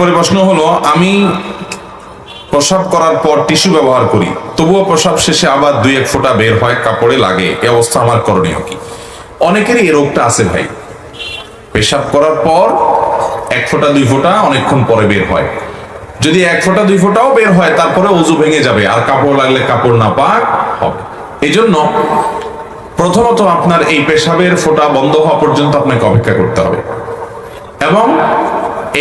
পরে প্রশ্ন হলো, আমি প্রসাব করার পর টিস্যু ব্যবহার করি, তবুও প্রসাব শেষে আবার দুই এক ফোঁটা বের হয়, কাপড়ে লাগে, এই অবস্থা আমার করণীয় কি? অনেকেরই এই রোগটা আছে ভাই, পেশাব করার পর এক ফোঁটা দুই ফোঁটা অনেকক্ষণ পরে বের হয়। যদি এক ফোঁটা দুই ফোঁটাও বের হয় তারপরে ওযু ভেঙে যাবে, আর কাপড় লাগলে কাপড় নাপাক হবে। এই জন্য প্রথমত আপনার এই পেশাবের ফোঁটা বন্ধ হওয়া পর্যন্ত আপনাকে অপেক্ষা করতে হবে, এবং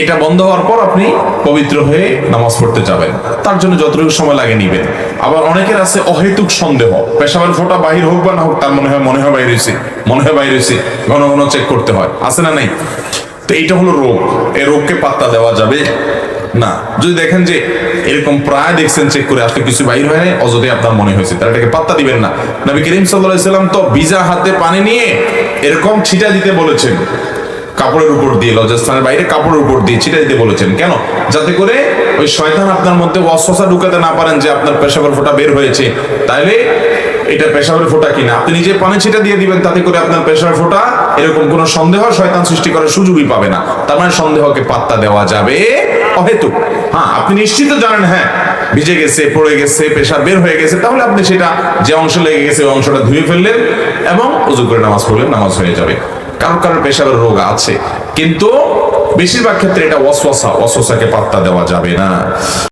এটা বন্ধ হওয়ার পর আপনি পবিত্র হয়ে নামাজ পড়তে যাবেন। তার জন্য যতটুকু সময় লাগে নিবেন। আবার অনেকের আছে অহেতুক সন্দেহ, পেশাবের ফোঁটা বাহির হোক বা না হোক, তার মনে হয় বাইরে হয়েছে, ঘন ঘন চেক করতে হয়, আছে না নাই? তো এইটা হলো রোগ, এই রোগকে পাত্তা দেওয়া যাবে না। যদি দেখেন যে এরকম প্রায় দেখছেন চেক করে আসলে কিছু বাইর হয় নাই, অযথাই আপনার মনে হয়েছে, তাহলে এটাকে পাত্তা দিবেন না। নবী করিম সাল্লাল্লাহু আলাইহি সাল্লাম তো ভিজা হাতে পানি নিয়ে এরকম ছিটা দিতে বলেছেন, কাপড়ের উপর দিয়ে, লজ্জাস্থানের বাইরে কাপড়ের উপর দিয়ে ছিটা দিতে বলেছেন। কেন? যাতে করে ওই শয়তান আপনার মধ্যে ওয়াসওয়াসা ঢুকাতে না পারেন যে আপনার পেশাবের ফোঁটা বের হয়েছে, তাইলে এটা পেশাবের ফোঁটা কিনা। আপনি নিজে পানি ছিটা দিয়ে দিবেন, তাতে করে আপনার পেশাবের ফোঁটা এরকম কোন সন্দেহ শয়তান সৃষ্টি করার সুযোগই পাবে না। তার মানে সন্দেহকে পাত্তা দেওয়া যাবে অহেতুক। হ্যাঁ, আপনি নিশ্চিত জানেন হ্যাঁ ভিজে গেছে, পড়ে গেছে, পেশাব বের হয়ে গেছে, তাহলে আপনি সেটা যে অংশ লেগে গেছে ওই অংশটা ধুয়ে ফেললেন এবং ওযু করে নামাজ পড়লেন, নামাজ হয়ে যাবে। কারোর পেশাবের রোগ আছে, কিন্তু বেশিরভাগ ক্ষেত্রে এটা ওয়াসওয়াসাকে পাত্তা দেওয়া যাবে না।